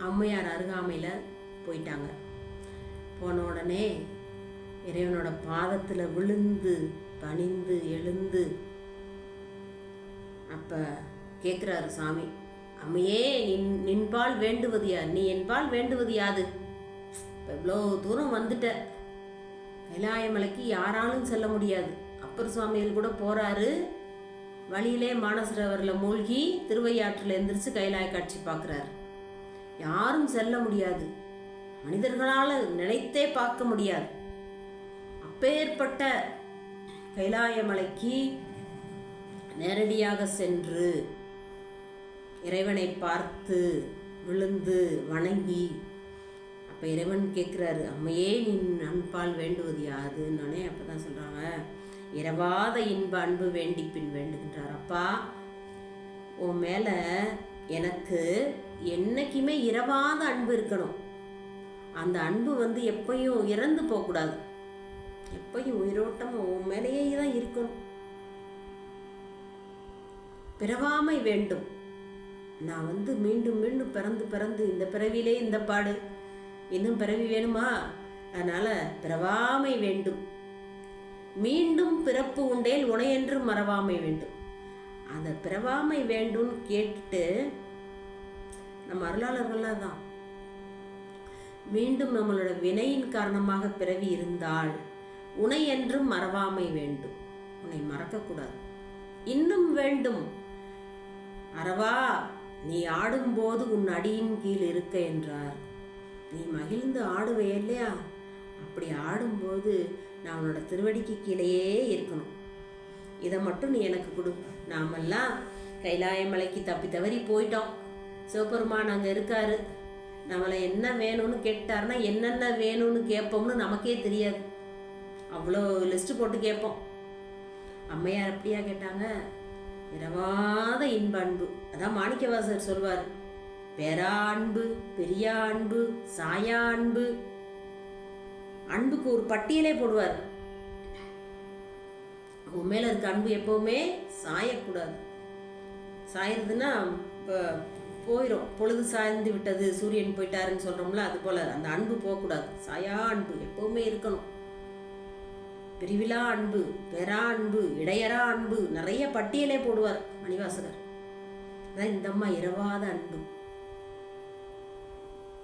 அம்மையார் அருகாமையில் போயிட்டாங்க. போன உடனே இறைவனோட பாதத்தில் விழுந்து பணிந்து எழுந்து அப்போ கேட்குறாரு சாமி, அம்மையே நின்பால் வேண்டுவது யார்? நீ என்பால் வேண்டுவது யாது? இப்போ இவ்வளோ தூரம் வந்துட்ட, கைலாயமலைக்கு யாராலும் செல்ல முடியாது. அப்பர் சுவாமிகள் கூட போகிறாரு, வழியிலே மானசரோவரில் மூழ்கி திருவையாற்றில் எந்திரிச்சு கைலாய காட்சி பார்க்குறாரு. யாரும் செல்ல முடியாது, மனிதர்களால் நினைத்தே பார்க்க முடியாது. அப்பேற்பட்ட கைலாயமலைக்கு நேரடியாக சென்று இறைவனை பார்த்து விழுந்து வணங்கி அப்போ இறைவன் கேட்குறாரு, அம்மையே நீ அன்பால் வேண்டுவது யாதுன்னொடனே அப்போ தான் சொல்கிறாங்க, இரவாத இன்ப அன்பு வேண்டி பின் வேண்டுகின்றார். அப்பா, உன் மேலே எனக்கு என்னைக்குமே இரவாத அன்பு இருக்கணும். அந்த அன்பு எப்பையும் இறந்து போகக்கூடாது, எப்பையும் உயிரோட்டமாக உன் மேலேயே தான் இருக்கணும். பிறவாமை வேண்டும். நான் மீண்டும் மீண்டும் பிறந்து இந்த பிறவிலே இந்த பாடு, இன்னும் பிறவி வேணுமா? அதனால் பிறவாமை வேண்டும். மீண்டும் பிறப்பு உண்டேல் உனையென்று மறவாமை வேண்டும். அந்த பிறவாமை வேண்டும்னு கேட்டுட்டு நம்ம அருளாளர்கள்லாம் தான் மீண்டும் நம்மளோட வினையின் காரணமாக பிறவி இருந்தால் உனை என்றும் மறவாமை வேண்டும். உன்னை மறக்கக்கூடாது. இன்னும் வேண்டும், அறவா நீ ஆடும்போது உன் அடியின் கீழ் இருக்க என்றார். நீ மகிழ்ந்து ஆடுவே இல்லையா? அப்படி ஆடும்போது நான் உன்னோட திருவடிக்கு கீழேயே இருக்கணும். இதை மட்டும் நீ எனக்கு கொடு. நாமெல்லாம் கைலாயமலைக்கு தப்பி தவறி போயிட்டோம். சிவபெருமான் அங்கே இருக்காரு. நம்மளை என்ன வேணும்னு கேட்டாருன்னா என்னென்ன வேணும்னு கேட்போம்னு நமக்கே தெரியாது. அவ்வளோ லிஸ்ட்டு போட்டு கேட்போம். அம்மையார் அப்படியா கேட்டாங்க? இரவாத இன்ப அன்பு. அதான் மாணிக்கவாசகர் சொல்வார், பேரா அன்பு, பெரியா அன்பு, சாயா அன்பு. அன்புக்கு ஒரு பட்டியலே போடுவார். உன் மேல இருக்க அன்பு எப்பவுமே சாயக்கூடாது. சாயறதுன்னா இப்போ போயிடும், பொழுது சாய்ந்து விட்டது, சூரியன் போயிட்டாருன்னு சொல்றோம்ல, அது போல அந்த அன்பு போகக்கூடாது. சாயா அன்பு எப்பவுமே இருக்கணும். பிரிவிலா அன்பு, பெறா அன்பு, இடையரா அன்பு, நிறைய பட்டியலே போடுவார் மணிவாசகர். அதான் இந்த அம்மா இரவாத அன்பு.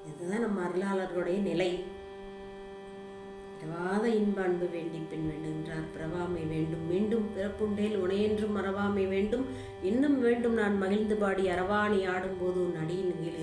இதுதான் நம்ம அருளாளர்களுடைய நிலை. இரவாத இன்ப அன்பு வேண்டி பின் வேண்டுகின்றார். பிறவாமை வேண்டும். மீண்டும் பிறப்புண்டேல் உனையென்றும் மறவாமை வேண்டும். இன்னும் வேண்டும் நான் மகிழ்ந்து பாடி அரவாணி ஆடும்போது உன் அடியின் கீழ்